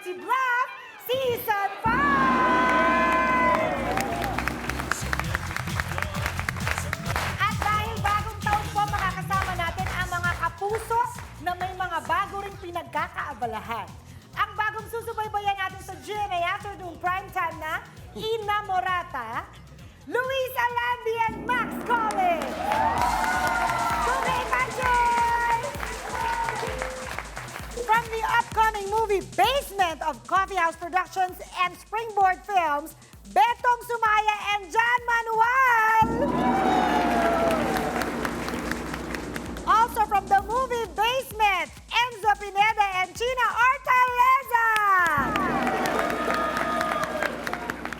Party Bluff Season 5! At dahil bagong taon po, makakasama natin ang mga kapuso na may mga bago ring pinagkakaabalahan. Ang bagong susubaybayan natin sa GMA Afternoon Primetime na Inamorata, Luis Alandi and Max Collins! Tunay Manjoy! From the upcoming movie Basement of Coffee House Productions and Springboard Films, Betong Sumaya and John Manuel! Also from the movie Basement, Enzo Pineda and China Hortaleza!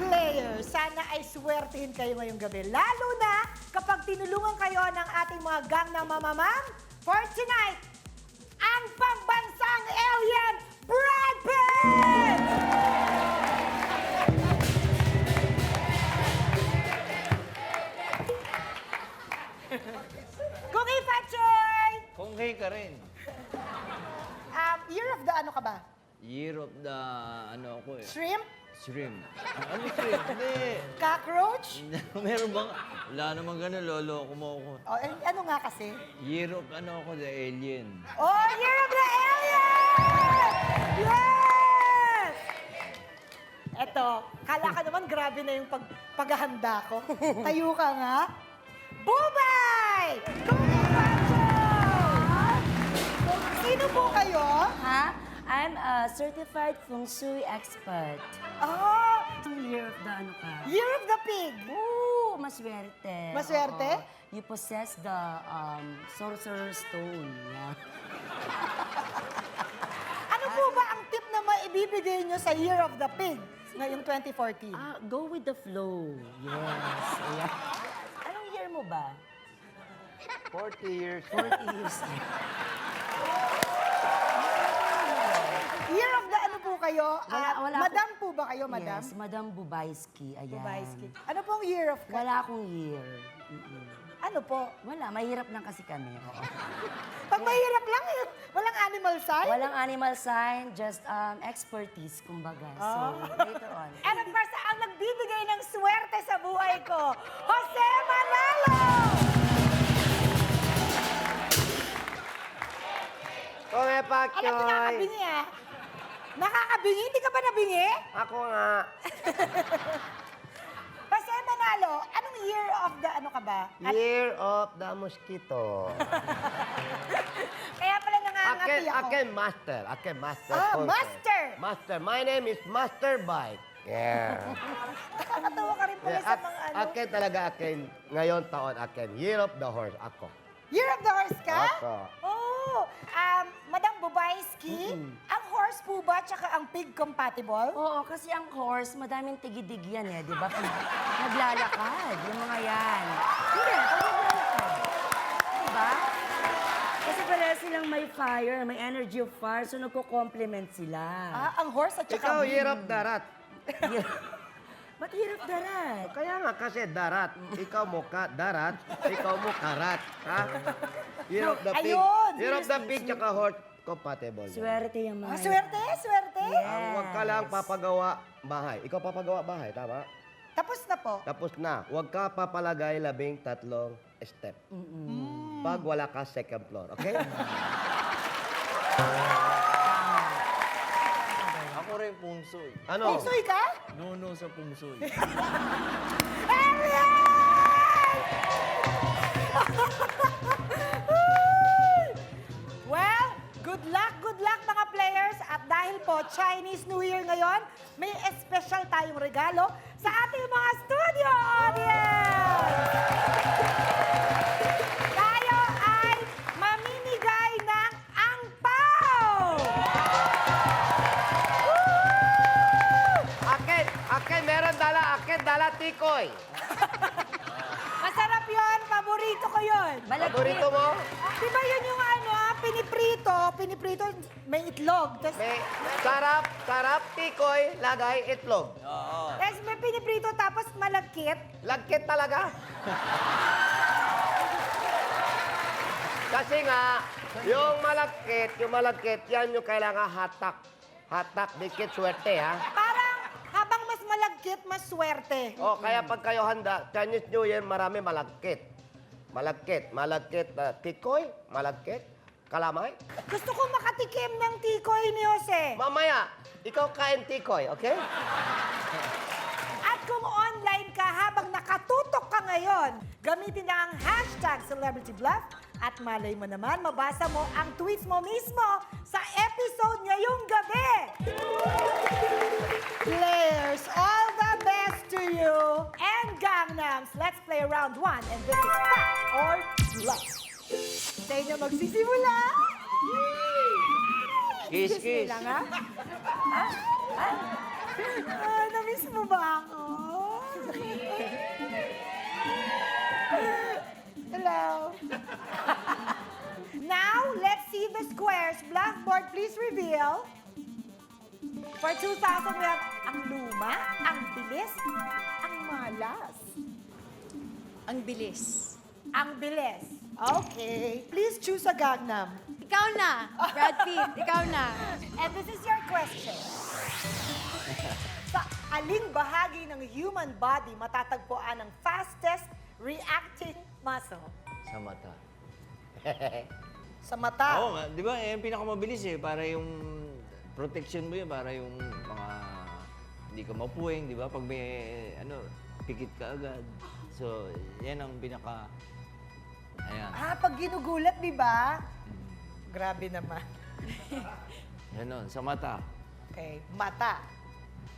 Players, sana ay swertihin kayo ngayong gabi. Lalo na kapag tinulungan kayo ng ating mga gang na mamamam for tonight, ang pambansang alien, Brad Pitt! Cookie Pachoy! Kung hey ka rin. Year of the ano ka ba? Year of the, ano ako eh, Shrimp? shrimp. Ano shrimp? Hindi. Cockroach? Meron bang, wala naman ganun, lolo ko mo ako. O, ano nga kasi? Year of, ano ako, the alien. Oh, Year of the Alien! Yes! Eto, kala ka naman grabe na yung paghahanda ko. Tayo ka nga. Bubay! Cookie Pachoy! Sino po kayo? Ha? I'm a certified feng shui expert. Oh, Year of the ano ka? Year of the Pig. Ooh, maswerte. Maswerte? Oo. You possess the sorcerer's stone. Yeah. Ano po ba ang tip na maibibigay nyo sa Year of the Pig ngayong 2014? Go with the flow. Yes. Ayan. Anong year mo ba? 40 years. 40 years. Year of the ano po kayo? Wala Madam po ba kayo, Madam? Yes, Madam Bubayski. Ayan. Bubayski. Ano pong year of... Wala akong year. Ano po? Wala, mahirap lang kasi kami. Oo. Pag mahirap lang, walang animal sign? Walang animal sign, just expertise, kumbaga. So, later on. And of course, ang nagbibigay ng swerte sa buhay ko, Jose Manalo! Kung may Alam, pakyoy. nakakabingi ah. Nakakabingi? Hindi ka ba nabingi? Ako nga. Jose Manalo, anong year of the ano ka ba? Year of the mosquito. Kaya pala nangangati ako. Akin master. Akin master. Ah, sponsor. master. Master. My name is Master Bike. Yeah. Nakakatawa ka rin pala sa mga ano. Akin talaga akin. Ngayon taon akin. Year of the horse. Ako. Year of the horse ka? Ako. Oh, Madam Bubayski, ang horse po ba tsaka ang pig compatible? Oo, kasi ang horse, madaming tigidig yan eh, di ba? Pag naglalakad, yung mga yan. Hindi, pag naglalakad. Di ba? Kasi pala silang may fire, may energy of fire, so nagko-complement sila. Ang horse at tsaka Ikaw, pig. year of the rat. Ba't hirap darat? Kaya nga kasi darat. Ikaw mukha darat. Ikaw mukha rat. Ha? Year of the pig. Ayun! Year of the pig tsaka horse compatible. Swerte yung mga Swerte, swerte. Huwag ka lang papagawa bahay. Ikaw papagawa bahay, tama? Tapos na po. Tapos na. Huwag ka papalagay 13 step. Pag wala ka second floor, okay? Ako rin pungsoy. Ano? Pungsoy ka? Nuno sa pungsoy. Well, good luck mga players. At dahil po Chinese New Year ngayon, may special tayong regalo sa ating mga studio audience. Tayo ay mamimigay ng angpao. Akin, meron dala. Akin, dala tikoy. Masarap yon, paborito ko yon. Paborito mo? Di ba yun yung ano, piniprito, may itlog. Tapos Sarap, tikoy, lagay itlog. tapos may piniprito tapos malagkit. Lagkit talaga. Kasi nga, yung malagkit, yan yung kailangan hatak. Hatak, dikit, swerte, ha? Parang habang mas malagkit, mas swerte. O, kaya pag kayo handa, Chinese New Year, marami malagkit. Malagkit na tikoy, malagkit, kalamay. Gusto ko makatikim ng tikoy ni Jose. Mamaya, ikaw kain tikoy, okay? At kung online ka habang nakatutok ka ngayon, gamitin na ang hashtag CelebrityBluff at malay mo naman, mabasa mo ang tweets mo mismo sa episode ngayong gabi. Players, all the best to you. And Gangnams, let's play round 1 and this is Fact or Bluff. Sa inyo magsisimula. Kiss, kiss. Lang, ha? Na-miss mo ba ako? Hello. Now, let's see the squares. Blackboard, please reveal. For 2,000, we have ang luma, ang bilis, ang malas. Ang bilis. Ang bilis. Okay. Please choose a Gangnam. Ikaw na, Brad Pitt. Ikaw na. And this is your question. Sa aling bahagi ng human body matatagpuan ang fastest reacting muscle? Sa mata. Sa mata. Oo nga, di ba? Yung pinakamabilis eh. Para yung protection mo yun, para yung mga hindi ka mapuwing, di ba? Pag may, pikit ka agad. So, yan ang pinaka, ayan. Pag ginugulat, di ba? Grabe naman. Ganon, sa mata. Okay, mata.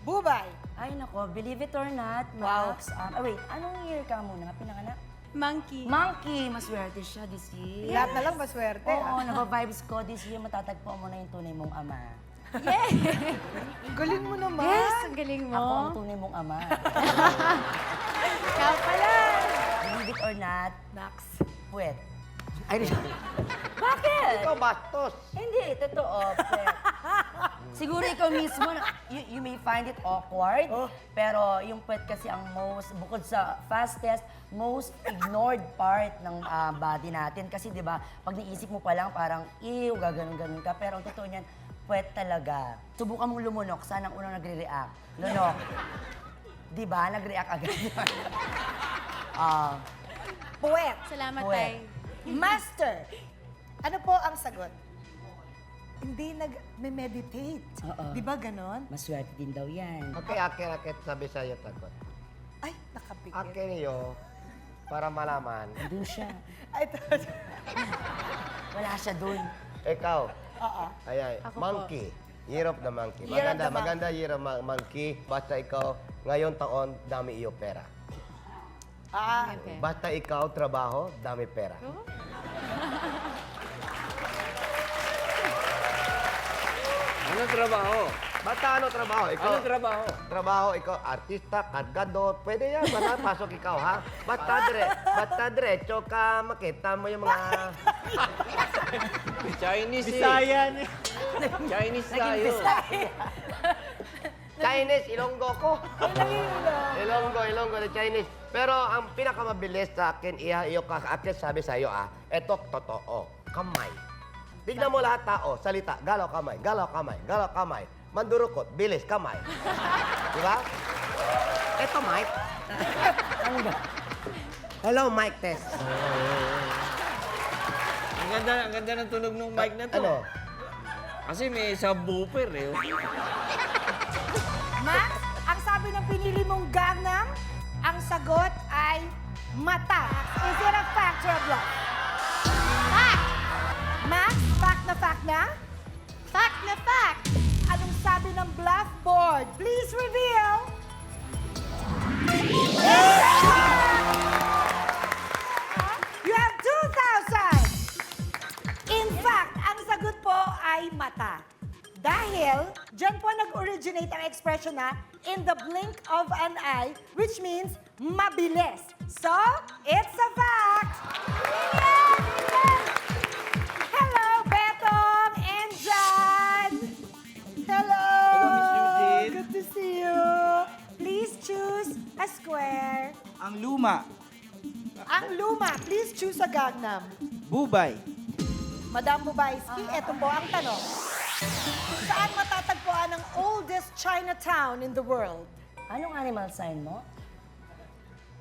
Bubay. Ay, nako, believe it or not, Wow. Max. Wait, anong year ka muna pinanganak? Monkey. Monkey, maswerte siya this year. Lahat na lang maswerte. Oo, naba-vibes ko this year, matatagpuan mo na yung tunay mong ama. Galing mo naman. Yes, ang galing mo. Ako ang tunay mong ama. Ikaw pala. Believe it or not, Nax. puwet. Ay, bakit? Ikaw bastos. Hindi, totoo. Puwet. Siguro ikaw mismo, you may find it awkward, pero yung puwet kasi ang most, bukod sa fastest, most ignored part ng body natin. Kasi di ba, pag naisip mo pa lang, parang, ew, gaganon-ganon ka. Pero ang totoo niyan, puwet talaga. Subukan mong lumunok, saan ang unang nagre-react? Lunok. Di ba? Nag-react agad. Puwet. Salamat, Puwet. Tay. Master. Ano po ang sagot? Hindi nag-meditate. Oo. Di ba ganon? Maswerte din daw yan. Okay, akit sabi sa'yo, takot. Ay, nakapikit. Akin niyo, para malaman. Doon siya. Ay, Wala siya doon. Ikaw, Oo. ayan, Ako po. monkey. Year of the monkey. Year of Maganda, the monkey. maganda year of monkey. Basta ikaw, ngayon taon, dami iyo pera. Okay. Basta ikaw, trabaho, dami pera. Anong trabaho? Basta ano trabaho? Ikaw, Anong trabaho? trabaho, ikaw, artista, kargador, pwede yan. Basta pasok ikaw, ha? Basta diretso ka, makita mo yung mga... Chinese Bisayan. Chinese tayo. Chinese, Ilonggo ko. Ilonggo na Chinese. Pero ang pinakamabilis sa akin, iyo kakakit sabi sa iyo, eto totoo, kamay. Tignan mo lahat tao, salita, galaw kamay, galaw kamay, galaw kamay. Mandurukot, bilis, kamay. Di ba? Eto, Mike. Hello, Mike test. Ang ganda ng tunog ng mic na to. Ano? Kasi may subwoofer eh. Max, ang sabi ng pinili mong Gangnam, ang sagot ay mata. Is it a fact or a bluff? Fact! Max, fact na fact na? Fact na fact. Anong sabi ng blackboard? Please reveal. You have 2,000! In fact, ang sagot po ay mata. Dahil, dyan po nag-originate ang expression na in the blink of an eye, which means mabilis. So, it's a fact! Hello, Betong and Jan! Hello! Good to see you! Please choose a square. Ang luma, Ang luma, please choose a Gangnam. Bubay, Madam Bubayski, eto po ang tanong. Saan matatagpuan matatagpuan ang oldest Chinatown in the world? Anong animal sign mo?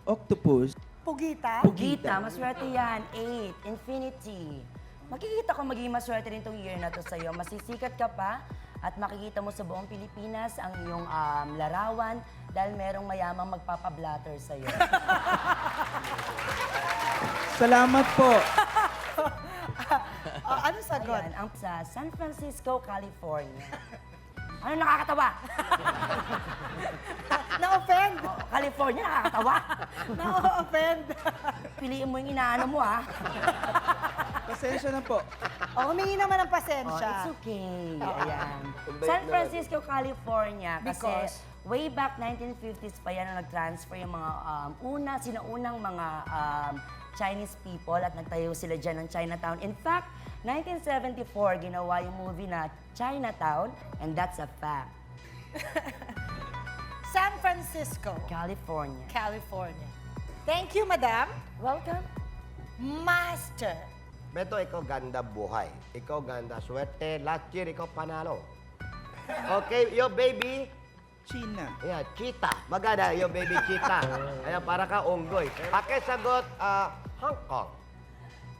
Octopus. Pugita? Pugita, maswerte yan. 8, infinity. Makikita ko magiging maswerte rin tong year na to sa'yo. Masisikat ka pa at makikita mo sa buong Pilipinas ang iyong larawan dahil merong mayamang magpapablatter sa'yo. Salamat po. Ano sagot? Ayan, ang sa San Francisco, California. Ano nakakatawa? Na-offend? California, nakakatawa. Na-offend? Piliin mo yung inaano mo, ha? Pasensya na po. O, humingi naman ng Oh, pasensya. it's okay. Ayan. San Francisco, California. Kasi Because? way back 1950s pa yan na nag-transfer yung mga sinaunang mga Chinese people at nagtayo sila dyan ng Chinatown. In fact, 1974, ginawa yung movie na Chinatown, and that's a fact. San Francisco, California. California. Thank you, madam. Welcome. Master. Beto, ikaw ganda buhay. Ikaw ganda swerte. Last year, ikaw panalo. Okay, your baby, China. yeah, cheetah. Maganda, your baby cheetah. Ayan, para ka unggoy. Pakisagot, Hong Kong.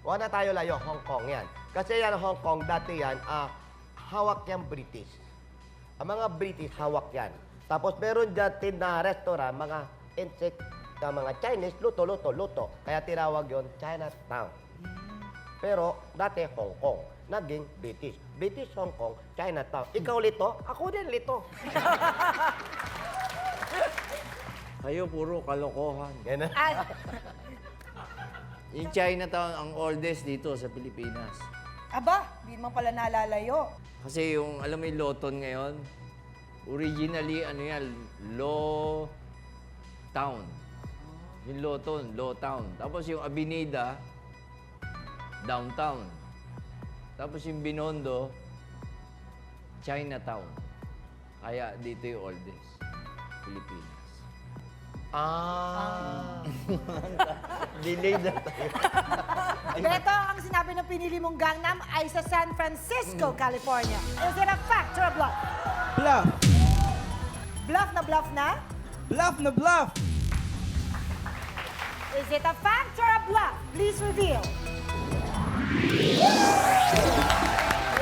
Huwag na tayo layo, Hong Kong yan. Kasi yan, Hong Kong, dati yan, hawak yan British. Ang mga British, hawak yan. Tapos meron dyan na restaurant, mga insect, mga Chinese, luto. Kaya tinawag yon Chinatown. Pero dati Hong Kong, naging British. British, Hong Kong, Chinatown. Ikaw lito, ako din lito. Kayo puro kalokohan. Yan na. Ah, Yung Chinatown ang oldest dito sa Pilipinas. aba, di mo pala nalalayo. Kasi yung, alam mo yung Loton ngayon, originally, ano yan, Low Town. Yung Loton, Low Town. Tapos yung Avenida, Downtown. Tapos yung Binondo, Chinatown. Kaya dito yung oldest, Pilipinas. Delayed na tayo. Beto, ang sinabi ng pinili mong Gangnam ay sa San Francisco, California. Is it a fact or a bluff? Bluff. Bluff na bluff na? Bluff na bluff. Is it a fact or a bluff? Please reveal.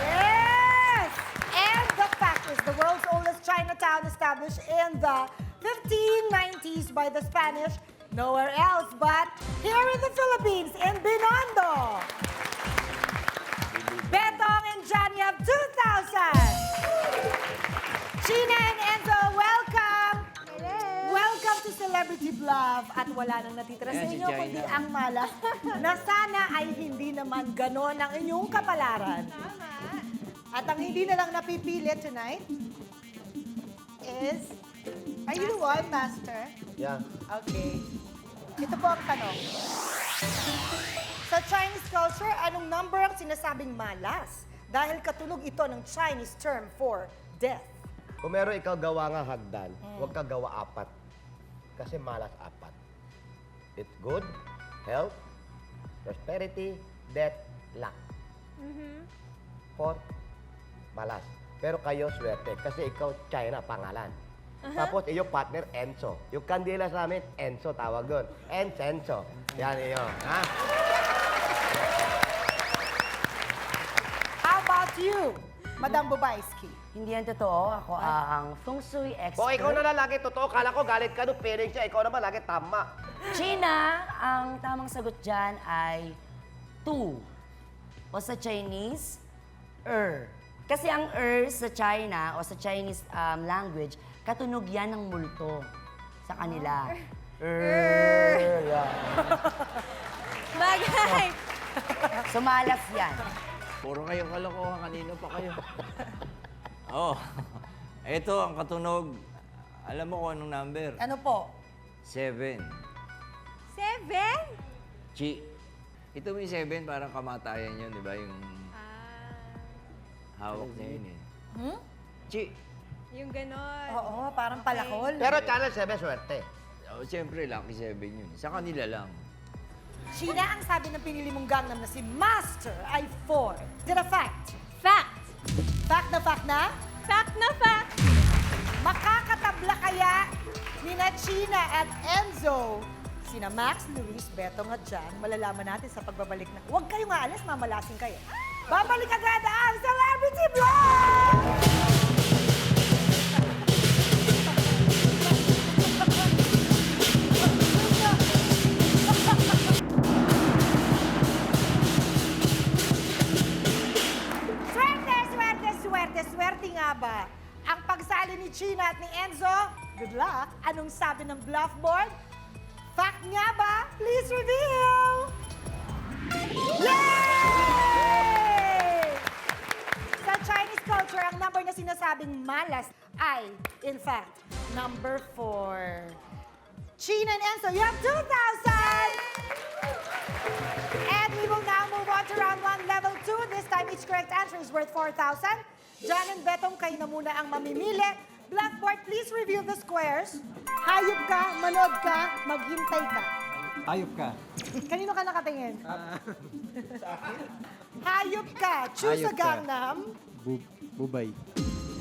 Yes! And the fact is the world's oldest Chinatown established in the 1590s by the Spanish, nowhere else but here in the Philippines, in Binondo. Betong and Johnny of 2,000. Sheena and Enzo, welcome! Welcome to Celebrity Bluff. At wala nang natitira sa Ayan si inyo, China. kundi ang malas na sana ay hindi naman ganon ang inyong kapalaran. At ang hindi na lang napipili tonight is... Are you the one, Master? Yeah. Okay. Ito po ang tanong. Sa Chinese culture, anong number ang sinasabing malas? Dahil katunog ito ng Chinese term for death. Kung meron ikaw gawa nga hagdan, huwag ka gawa 4. Kasi malas 4. It's good, health, prosperity, death, luck. 4, malas. Pero kayo swerte kasi ikaw China pangalan. Tapos iyong partner Enzo. Yung kandila sa amin, Enzo tawag doon. Enzo. Yan iyo. Ha? How about you, Madam Bubayski? Hindi yan totoo. Ako ang feng shui expert. O ikaw na lang lagi totoo. Kala ko galit ka doon, pairing siya. Ikaw naman lagi tama. China, ang tamang sagot dyan ay 2. O sa Chinese, Kasi ang sa China o sa Chinese language, katunog yan ng multo sa kanila. Yeah. Bagay. So malas yan. Puro kayong kalokohan, kanino pa kayo? Oh, ito ang katunog. Alam mo kung anong number? Ano po? 7. 7? Chi. Ito may 7, parang kamatayan yun, di ba? Yung hawak niya yun eh. Hmm? Chi. Yung ganon. Oo, parang palakol. Pero channel 7, swerte. Oh, siyempre, lucky 7 yun. Sa kanila lang. Sheena, ang sabi ng pinili mong Gangnam na si Master ay 4. Is it a fact? Fact. Fact na fact na? Fact Fact na fact. Makakatabla kaya ni China at Enzo sina Max, Luis, Betong at Jan? Malalaman natin sa pagbabalik na. Huwag kayong aalis, mamalasing kayo. Babalik agad ang Celebrity Vlog! Swerte, swerte, swerte, swerte nga ba? Ang pagsali ni China at ni Enzo? Good luck. Anong sabi ng bluff board? Fact nga ba? Please reveal! Yay! Sa Chinese culture, ang number na sinasabing malas ay, in fact, number 4. China and Enzo, you have 2,000! And we will now move on to round 1, level 2. This time, each correct answer is worth 4,000. Jan and Betong, kayo na muna ang mamimili. Blackboard, please reveal the squares. Hayop ka, manood ka, maghintay ka. Ayop ka. Kanino ka nakatingin? Hayop ka. Choose a Hayop ka. Gangnam. Bubay.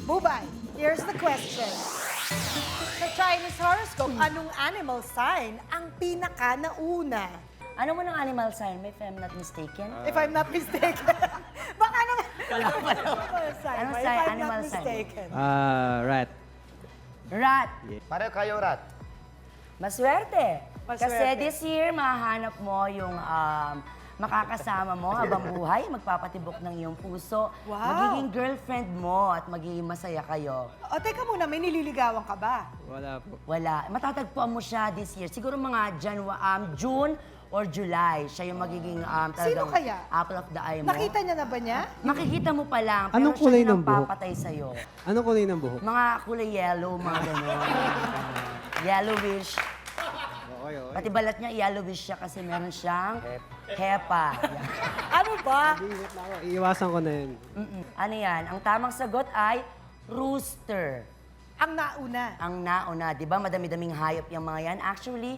Bubay, here's the question. Sa Chinese horoscope, anong animal sign ang pinaka nauna? Ano mo ng animal sign, if I'm not mistaken? If I'm not mistaken. Baka naman. Animal sign. Anong If sign? I'm Animal not sign? mistaken. Rat. Rat. Pareho kayo, Rat. Maswerte. Maswerte. Kasi this year, mahahanap mo yung makakasama mo habang buhay, magpapatibok ng iyong puso, Wow. magiging girlfriend mo at magiging masaya kayo. O, teka muna, may nililigawan ka ba? Wala po. Wala. Matatagpuan mo siya this year. Siguro mga June or July. Siya yung magiging Sino talagang kaya? apple of the eye mo. Nakita niya na ba niya? Makikita mo pa lang, pero Anong siya kulay din ang ng buhok? papatay sa'yo. Anong kulay ng buhok? Mga kulay yellow, mga gano'n. Yellowish. Pati balat niya, yellowish siya kasi meron siyang hepa. Ano ba? Iingat na ako. Iiwasan ko na yun. Ano yan? Ang tamang sagot ay rooster. Ang nauna. Ang nauna, di ba? Madami-daming hayop yung mga yan. Actually,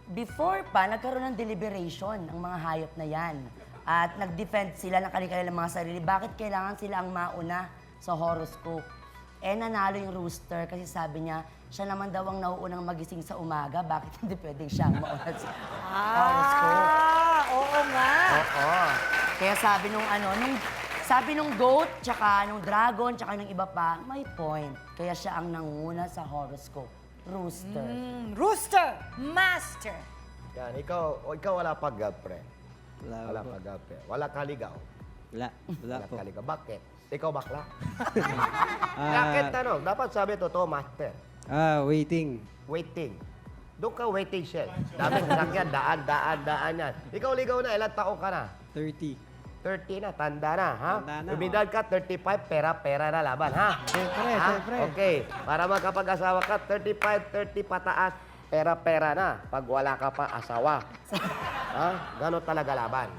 before pa, nagkaroon ng deliberation ang mga hayop na yan. At nag-defend sila ng kanilang mga sarili. Bakit kailangan sila ang mauna sa horoscope? Eh, nanalo yung rooster kasi sabi niya, siya naman daw ang nauunang magising sa umaga. Bakit hindi pwedeng siya ang mauna sa horoscope? Oo nga. Oo. Kaya sabi nung goat, tsaka nung dragon, tsaka nung iba pa, may point. Kaya siya ang nanguna sa horoscope. Rooster. Rooster, master. Yan, ikaw wala pag girlfriend. Wala Wala po. pag girlfriend. Wala kaligaw. Wala. Wala po. kaligaw. Bakit? Ikaw bakla? Ah, Bakit tanong? Dapat sabi totoo, master. Waiting. Waiting. Doon ka waiting shed. Dami sasakyan, daan yan. Ikaw ligaw na, ilang taong ka na? 30. 30 na, tanda na, ha? Tanda na, Umidad ka, 35, pera na laban, ha? Siyempre, Ha? siyempre. Okay, para magkapag-asawa ka, 35, 30 pataas, pera na. Pag wala ka pa, asawa. Ha? Ganon talaga laban.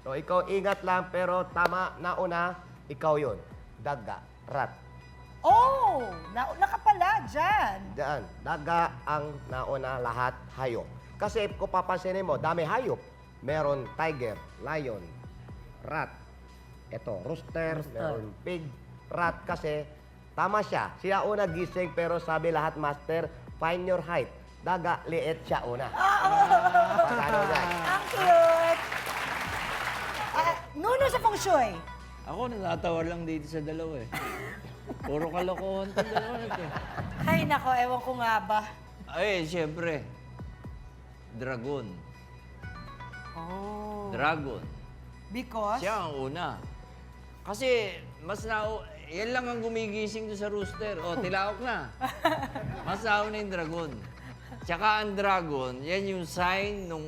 So, ikaw ingat lang, pero tama, nauna, ikaw yun. Daga, rat. Oh, nauna ka pala dyan. Diyan, daga ang nauna lahat hayop. Kasi kung papansinin mo, dami hayop. Meron tiger, lion, rat. Ito, rooster, meron pig, rat. Kasi tama siya. Siya una gising pero sabi lahat master, find your height. Daga, liit siya una. Paano yan? Ang cute. Nuno sa feng shui. Ako natatawa lang dito sa dalawa eh. Puro kalokohan itong dalawa na ito. Ay nako, ewan ko nga ba. Ay, siyempre. Dragon. Oh. Dragon. Because? Siya ang una. Kasi mas yan lang ang gumigising doon sa rooster. O, tilaok na. Mas nauna yung dragon. Tsaka ang dragon, yan yung sign nung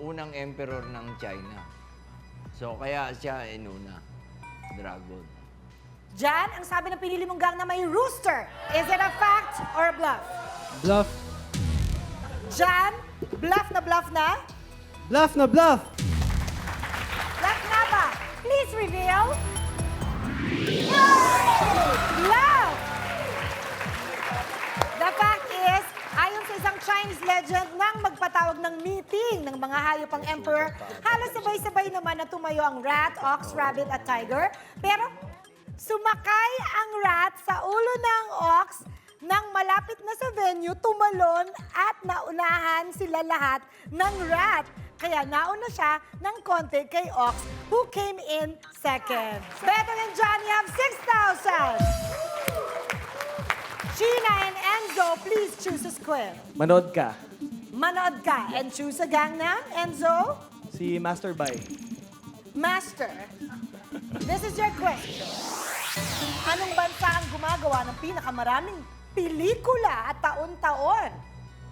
unang emperor ng China. So, kaya siya inuna. Dragon. Jan, ang sabi ng pinili mong gang na may rooster. Is it a fact or a bluff? Bluff. Jan, bluff na? Bluff na bluff! Bluff na ba? Please reveal. Bluff! The fact is, ayon sa isang Chinese legend, nang magpatawag ng meeting ng mga hayop ang emperor, halos sabay-sabay naman na tumayo ang rat, ox, rabbit at tiger. Pero Sumakay ang rat sa ulo ng ox nang malapit na sa venue, tumalon at naunahan sila lahat ng rat. Kaya nauna siya ng konti kay Ox, who came in second. Beto and Johnny have 6,000. Gina and Enzo, please choose a square. Manood ka. Manood ka and choose a gangnam. Enzo? Si Master Bai. Master, this is your question. Anong bansa ang gumagawa ng pinakamaraming pelikula at taon-taon?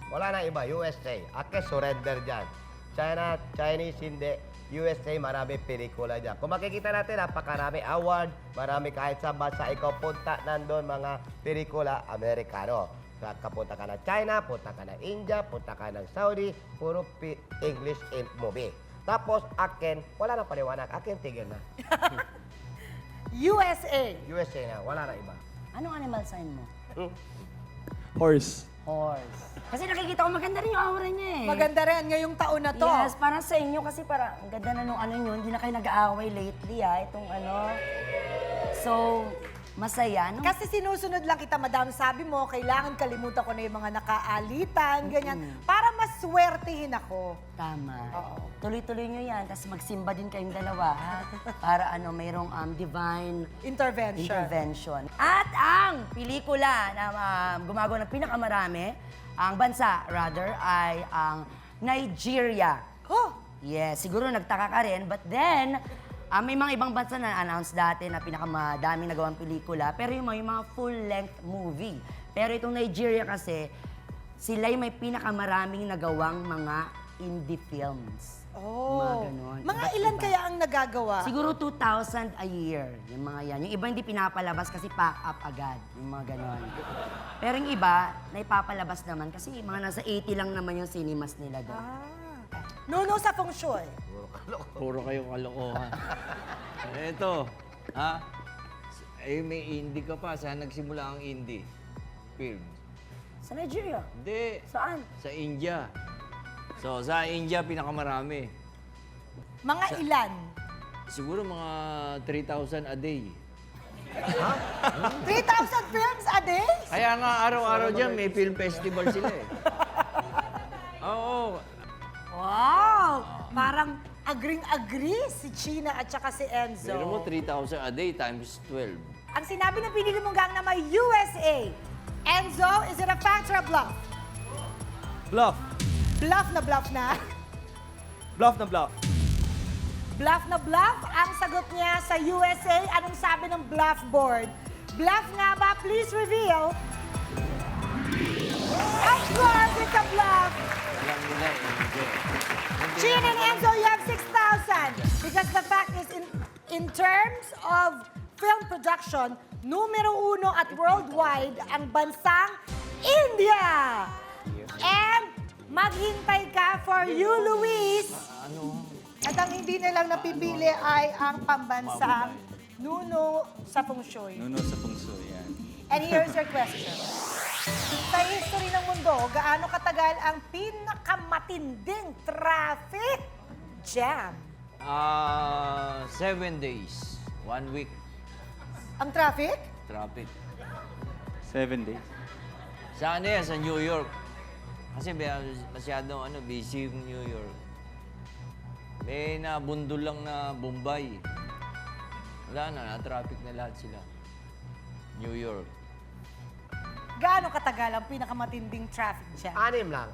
Wala na iba, USA. Ake, surrender dyan. China, Chinese, hindi. USA, marami pelikula dyan. Kung makikita natin, napakarami award, marami kahit sa bansa ikaw punta, nandun mga pelikula, Amerikano. Kapunta ka ng China, punta ka ng India, punta ka ng Saudi, puro English movie. Tapos, akin, wala na paliwanag. Akin, tigil na. USA. USA na, wala na iba. Anong animal sign mo? Horse. Horse. Kasi nakikita ko maganda rin yung aura niya eh. Maganda rin ngayong taon na to. Yes, parang sa inyo kasi parang ang ganda na nung ano nyo, hindi na kayo nag-aaway lately itong ano. So, masaya, no? Kasi sinusunod lang kita, madam. Sabi mo, kailangan kalimutan ko na yung mga nakaalitan, ganyan. Para maswertihin ako. Tama. Oo. Tuloy-tuloy nyo yan, tapos magsimba din kayong dalawa, ha? Para ano, mayroong divine Intervention. intervention. At ang pelikula na gumagawa ng pinakamarami, ang bansa, rather, ay ang Nigeria. Oh, Yes, siguro nagtaka ka rin, but then, may mga ibang bansa na announce dati na pinakamadaming nagawang pelikula, pero yung mga full-length movie. Pero itong Nigeria kasi, sila yung may pinakamaraming nagawang mga indie films. oh. Mga ganon. Mga Iba't ilan iba. kaya ang nagagawa? Siguro 2,000 a year, yung mga yan. Yung iba hindi pinapalabas kasi pack up agad, yung mga ganon. Pero yung iba, naipapalabas naman kasi mga nasa 80 lang naman yung cinemas nila doon. Nuno sa feng shui. Puro kayong kalokohan. Ito, ha? May indie ka pa. Saan nagsimula ang indie film? Sa Nigeria? Hindi. Saan? Sa India. So, sa India, pinakamarami. Mga ilan? Siguro mga 3,000 a day. 3,000 films a day? Kaya nga, araw-araw dyan, may film festival sila eh. Oo. Wow! Parang agring-agree si China at saka si Enzo. Pero mo, 3,000 a day times 12. Ang sinabi ng pinili mong gangnam ay USA. Enzo, is it a fact or a bluff? Bluff. Bluff na bluff na. Bluff na bluff. Bluff na bluff ang sagot niya sa USA. Anong sabi ng bluff board? Bluff nga ba? Please reveal. Of course, it's a bluff. Alam nila eh. Hindi. Chin and Enzo, you have 6,000. Because the fact is, in terms of film production, numero 1 at worldwide ang bansang India. And maghintay ka for you, Luis. Ano? At ang hindi nilang napipili ay ang pambansang Nuno sa Feng Shui. Nuno sa pungso, yan. And here's your question. Sa history ng mundo, gaano katagal ang pinakamatinding traffic jam? 7 days. 1 week Ang traffic? traffic. 7 days. Sa ano yan? Sa New York. Kasi masyadong busy yung New York. May nabundol lang na Bombay. Wala na, na-traffic na lahat sila. New York. Gaano katagal ang pinakamatinding traffic jam? 6 lang,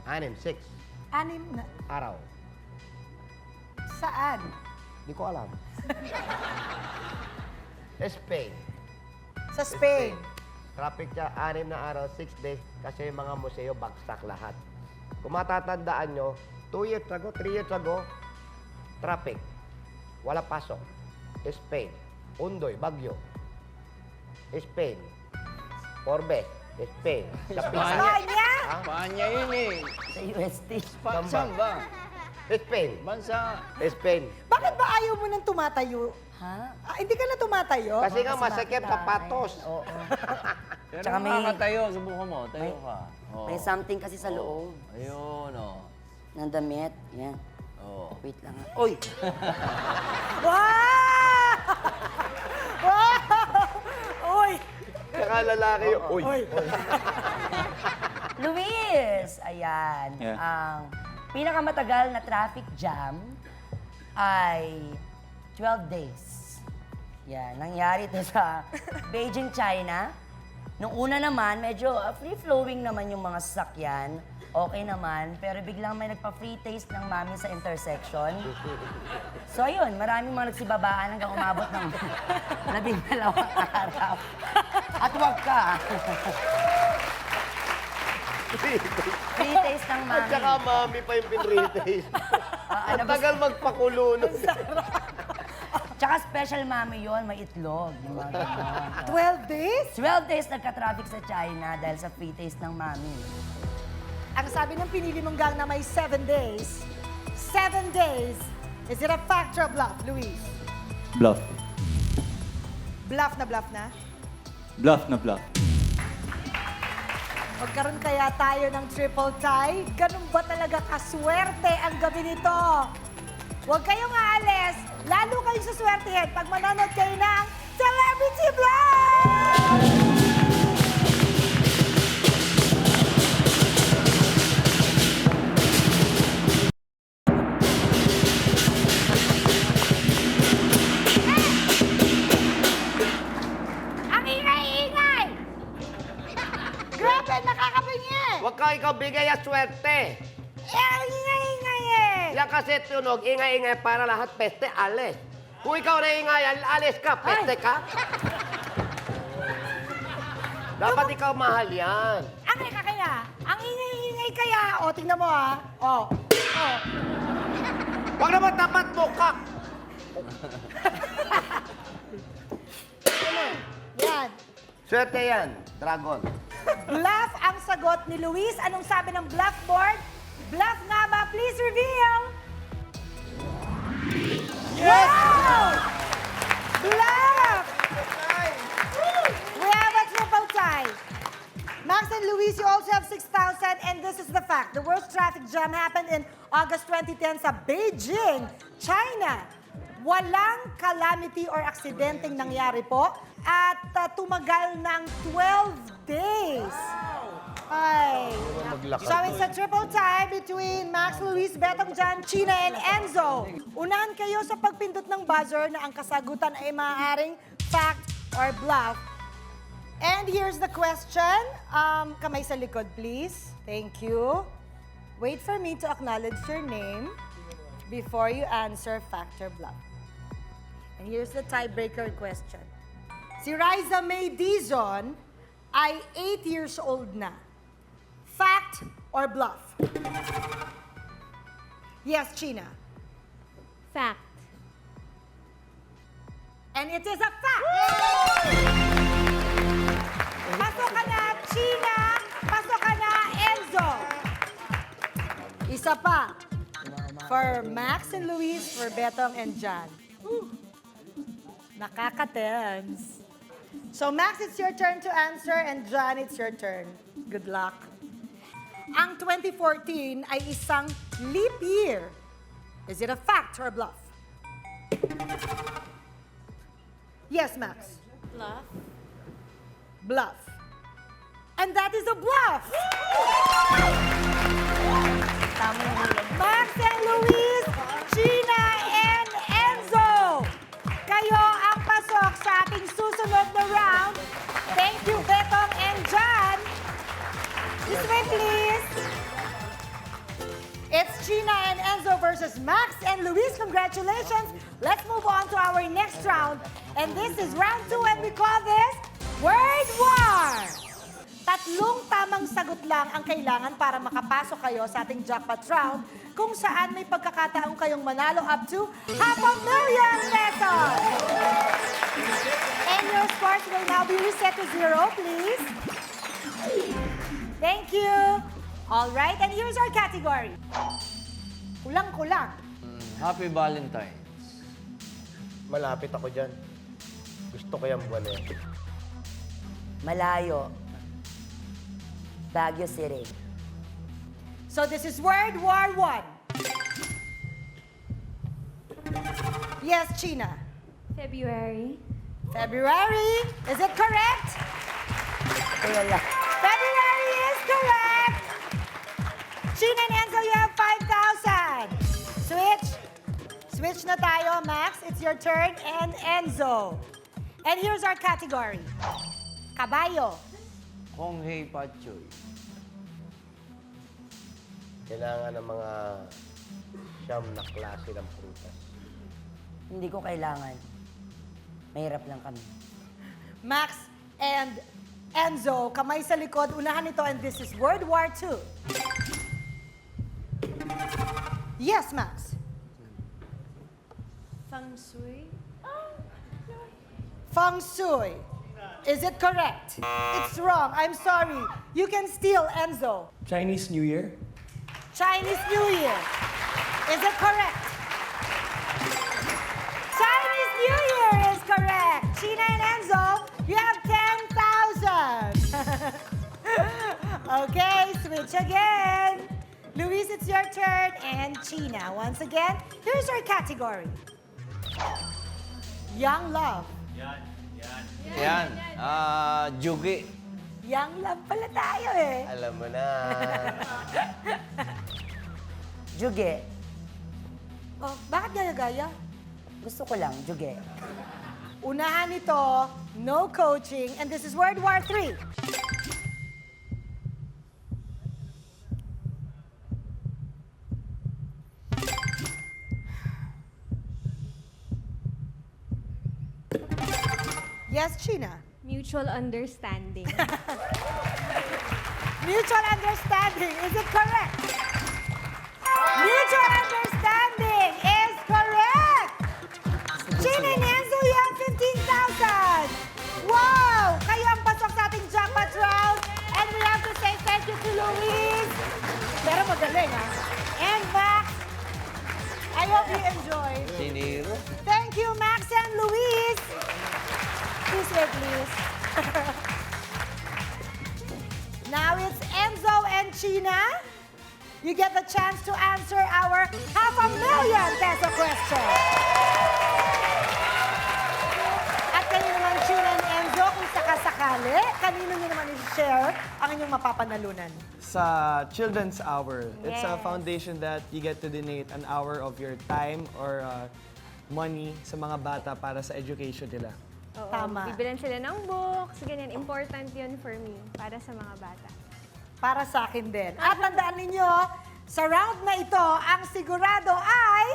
6 Anim na. araw. Saan? Di ko alam. Spain. Sa Spain. Traffic siya, 6 na araw, 6 days, kasi yung mga museo bagsak lahat. Kung matatandaan nyo, 2 years ago, 3 years ago, traffic. Wala pasok. Spain. Undoy, Bagyo. Spain. Forbes. Spain. Sa Pisa. Espanya? Paanya yun eh. Sa UST. Saan ba? Spain. Bansa. Spain. Bakit ba ayaw mo nang tumatayo? Ha? Hindi ka na tumatayo? Kasi nga masakit makita. papatos. Oo. Pero Tsaka may- makakatayo, subukan mo. Tayo ka. Oo. May something kasi sa loob. Ayun, oh. Ng damit. Yan. Oo. Wait lang ha. Uy! Wow! Wow! Tsaka lalaki yung, uy. Luis! Ayan. Yeah. Ang pinakamatagal na traffic jam ay 12 days. Yan. Nangyari ito sa Beijing, China. Nung una naman, medyo free-flowing naman yung mga sasakyan. Okay naman. Pero biglang may nagpa-free taste ng mami sa intersection. So ayun, maraming mga nagsibabaan hanggang umabot ng 12 araw. At wag ka. Free taste ng At mami. saka mami pa yung pinritaste. Ano Ang ba- tagal magpakulo nun. Tsaka special mami yon, may itlog. Yung mga ganon. 12 days? 12 days nagka-traffic sa China dahil sa free taste ng mami. Ang sabi ng pinili mong gang na may 7 days. 7 days. Is it a fact or a bluff, Luis? Bluff. Bluff na? Bluff na bluff. Magkaroon kaya tayo ng triple tie? Ganun ba talaga kaswerte ang gabi nito? Huwag kayong aalis. Lalo kayong suswertehin pag manonood kayo ng Celebrity Vlog! Ang ingay-ingay! Grabe, nakakabingin! Huwag ka ikaw bigay ang swerte. Ang ingay-ingay eh! Yan kasi tunog, ingay-ingay para lahat peste, alis. Kung ikaw na ingayan, alis ka, peste ka. Dapat ikaw mahal yan. Ang ika kaya, ang ingay-ingay kaya, o tingnan mo ha, o. Huwag naman tapat mo, kak. Yan. Swerte yan, dragon. Bluff ang sagot ni Luis. Anong sabi ng blackboard? Bluff nga ba? Please reveal! Yes! Wow! Bluff! We have a triple tie. Max and Luis, you also have 6,000, and this is the fact. The worst traffic jam happened in August 2010 sa Beijing, China. Walang calamity or aksidenteng nangyari po at tumagal ng 12 days. Ay. So it's a triple tie between Max, Luis, Betong Jan, China, and Enzo. Unahan kayo sa pagpindot ng buzzer na ang kasagutan ay maaaring fact or bluff. And here's the question. Kamay sa likod, please. Thank you. Wait for me to acknowledge your name before you answer fact or bluff. And here's the tiebreaker question. Si Riza May Dizon ay 8 years old na. Fact or bluff? Yes, China. Fact. And it is a fact! Pasok ka na, China! Pasok ka na, Enzo! Isa pa. For Max and Luis, for Betong and Jan. Nakaka-tense. So Max, it's your turn to answer, and Jan, it's your turn. Good luck. Ang 2014 ay isang leap year. Is it a fact or a bluff? Yes, Max. Bluff. Bluff. And that is a bluff! Tama yung huli. Max and Luis, Gina and Enzo! Kayo ang pasok sa ating susunod na round. Thank you, Betong and Jan. This way, please. It's Gina and Enzo versus Max and Luis. Congratulations. Let's move on to our next round. And this is round 2, and we call this Word War. Tatlong tamang sagot lang ang kailangan para makapasok kayo sa ating jackpot round, kung saan may pagkakataon kayong manalo up to ₱500,000 pesos. And your scores will now be reset to 0, please. Thank you. All right, and here's our category. Kulang-kulang. Happy Valentine's. Malapit ako dyan. Gusto ko yung buwan eh. Malayo. Baguio City. So this is Word War 1. Yes, China. February. February. Is it correct? Tulala. February is correct! Sheena and Enzo, you have 5,000. Switch na tayo, Max. It's your turn. And Enzo. And here's our category. Kabayo. Konghei Pachoy. Kailangan ng mga siyam na klase ng prutas. Hindi ko kailangan. Mahirap lang kami. Max and Enzo, kamay sa likod. Unahan ito, and this is World War II. Yes, Max. Feng Shui. Feng Shui. Is it correct? It's wrong. I'm sorry. You can steal, Enzo. Chinese New Year. Chinese New Year. Is it correct? Chinese New Year is correct. Sheena and Enzo, you have 10,000. Okay, switch again. Luis, it's your turn. And Sheena, once again, here's our category. Young love. Yan. Jugi. Young love pala tayo eh. Alam mo na. Juge. Oh, bakit gaya-gaya? Gusto ko lang, juge. Unahan ito, no coaching, and this is World War III. Yes, Sheena. Mutual understanding. Mutual understanding, is it correct? Mutual understanding is correct! Sheena and Enzo, you have 15,000! Wow! Kayo ang pasok sa ating jackpot round. And we have to say thank you to Luis. Pero magaling, ha? And Max, I hope you enjoyed. Siniro. Thank you, Max and Luis. Please wait, please. Now it's Enzo and Sheena. You get the chance to answer our ₱500,000 question. At kayo naman, Sheena and Enzo, kung sakasakali, kanino nyo naman i-share ang inyong mapapanalunan? Sa Children's Hour. It's a Yes. foundation that you get to donate an hour of your time or money sa mga bata para sa education nila. Oo, Tama. Bibilan sila ng books, ganyan. Important yun for me, para sa mga bata. Para sa akin din. At tandaan ninyo, sa round na ito, ang sigurado ay...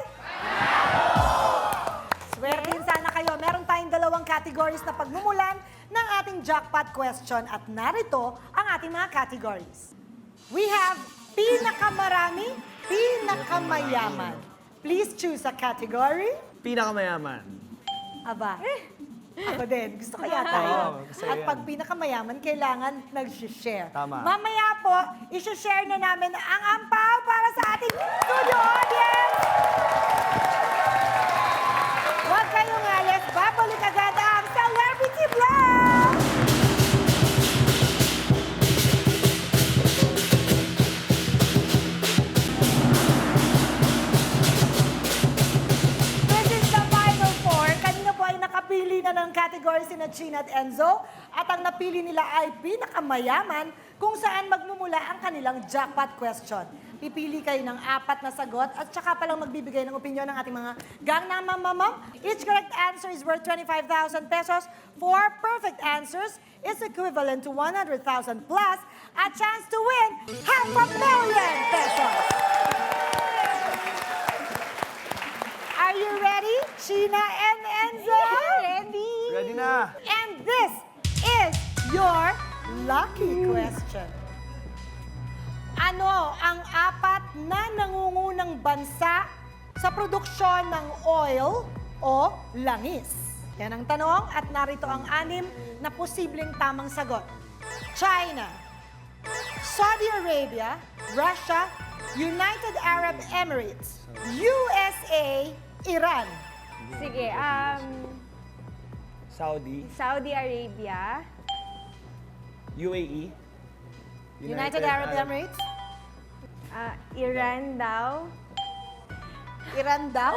Swertin sana kayo. Meron tayong 2 categories na pagmumulan ng ating jackpot question at narito ang ating mga categories. We have pinakamarami, pinakamayaman. Please choose a category. Pinakamayaman. Aba, ako din. Gusto ko yata Oo, yun. gusto At yan. pag pinakamayaman, kailangan nag-share. Tama. Mamaya po, isi-share na namin ang ampaw para sa ating studio audience. Huwag kayong alis. Babalik agad ang Celebrity Vlog! This is the Final Four. Kanina po ay nakapili na ng category sina Sheena at Enzo. At ang napili nila ay pinakamayaman kung saan magmumula ang kanilang jackpot question. Pipili kayo ng 4 na sagot at saka palang magbibigay ng opinion ng ating mga gangnam mamamam. Each correct answer is worth 25,000 pesos. 4 perfect answers is equivalent to 100,000 plus a chance to win ₱500,000 pesos. Are you ready, Sheena and Enzo? Ready. Ready na! And this is your lucky question. Ano ang 4 na nangungunang bansa sa produksyon ng oil o langis? Yan ang tanong at narito ang 6 na posibleng tamang sagot. China, Saudi Arabia, Russia, United Arab Emirates, USA, Iran. Sige, Saudi. Saudi Arabia, UAE. United Arab Emirates? Iran daw. Iran daw?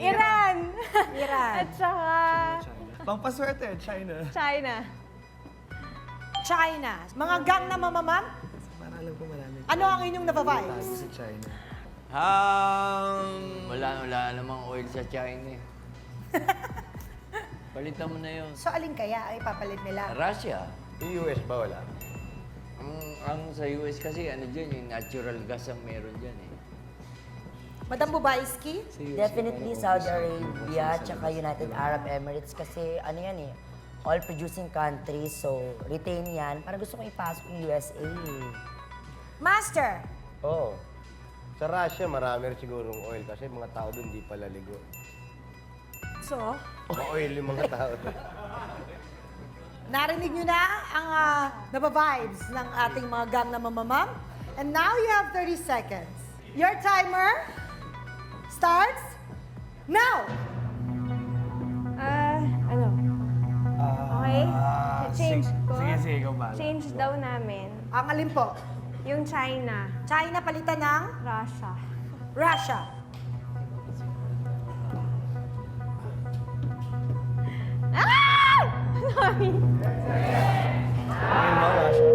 Iran! Iran. At saka Pangpaswerte, China. China. China. Mga gang na mamamam, Para alam ko marami. ano ang inyong napa-vibes? Sa China. Wala namang oil sa China eh. Palitan mo na yun. So, alin kaya ay papalit nila? Russia. Yung US ba wala? Ang sa US kasi ano dyan, yung natural gas ang meron dyan eh. Madam Bubayski? Definitely Saudi Arabia, tsaka United Arab Emirates kasi ano yan eh, all producing countries, so retain yan. Parang gusto kong ipasok yung USA. Master, Oo. Sa Russia, marami rin sigurong oil kasi mga tao doon di pala ligo. so, Ma-oil yung mga tao doon. narinig nyo na ang napa-vibes ng ating mga gang na mamamam. And now you have 30 seconds. Your timer starts now! Ano? Okay? Change ko? Sige, ikaw ba? Change daw namin. Ang alin po? Yung China. China palitan ng Russia. Russia. Ah! Sorry. Ayun ba, Russia?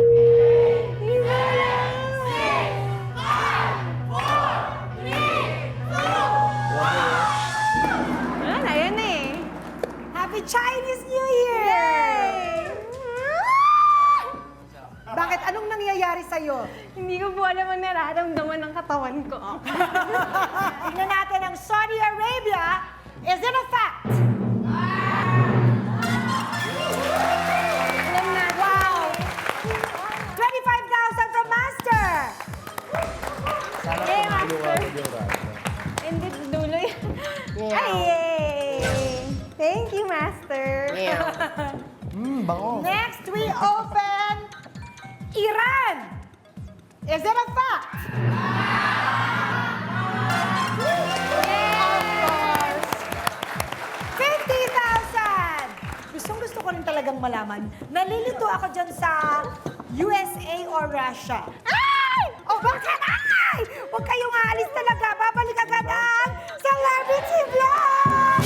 Ayan eh. Happy Chinese New Year! Bakit? Anong nangyayari sa'yo? Hindi ko po alam ang nararamdaman ng katawan ko. Tingnan natin ang Saudi Arabia. Is it a fact? Alam na. Wow! 25,000 from Master! Sana Yay, kung Master. maluwag yung Russia. Hindi, dulo yan. Ay, yay! Thank you, Master. Bango. Next, we open Iran. Is it a fact? Of course. 50,000! Gustong-gusto ko rin talagang malaman. Nalilito ako dyan sa USA or Russia. Ay! O bakit? Ay! Huwag kayong aalis talaga. Babalik agad ang Celebrity Vlog!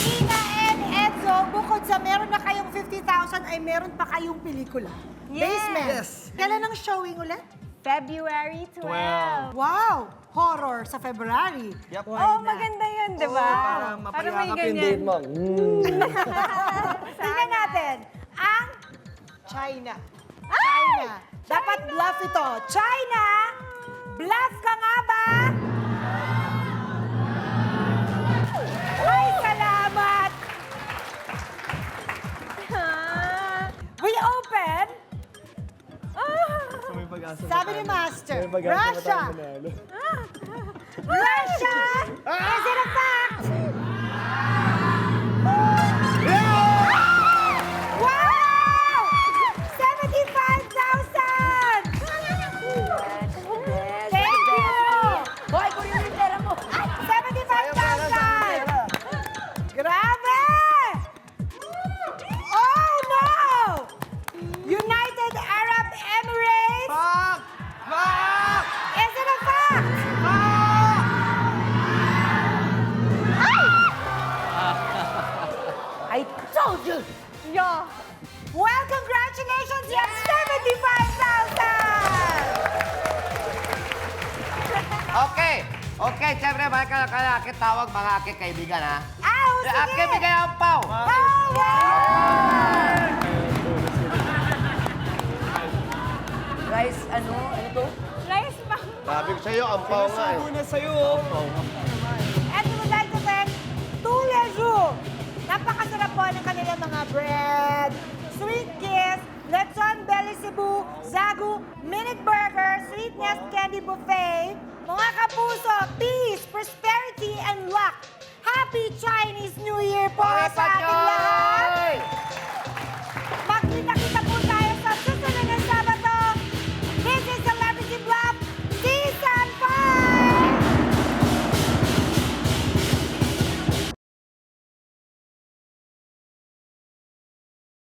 Ina and Edzo, bukod sa meron na kayong 50,000 ay meron pa kayong pelikula. Yes! Basement. Kailan ang showing ulit? February 12. Wow! Horror sa February. Yep. Oh, maganda yun, di ba? Para mapayakap yung date mo. Tingnan natin. Ang China. China. Dapat bluff ito. China! Bluff ka nga ba? Ay, salamat! We open. So may pag-asa pa Sabi tayo. ni Master, May pag-asa pa tayo Russia! manalo. Russia! Is it a fact? Wow! 75,000! Thank you! Hoy, kunin yung pera mo! 75,000! Grabe! Oh no! United Arab Emirates! Fuck! Fuck! Is it a fact? I told you! Yo! Well, congratulations! You have 75,000! Okay. Okay, siyempre, mga kalaki, tawag mga aking kaibigan, ha? Aw, Si sige! aking bigay ang pau. Guys, ano to? Rice bang? Sabi ko sa'yo, ang pau nga eh. Una sa'yo. And we would like to thank Tuleju. Napakasarap po ng kanilang mga bread, sweet kiss, lechon belly cebu, zagu, minute burger, sweetness candy buffet. Mga kapuso, peace, prosperity, and luck. Happy Chinese New Year po Mga sa ating lahat! Pachay!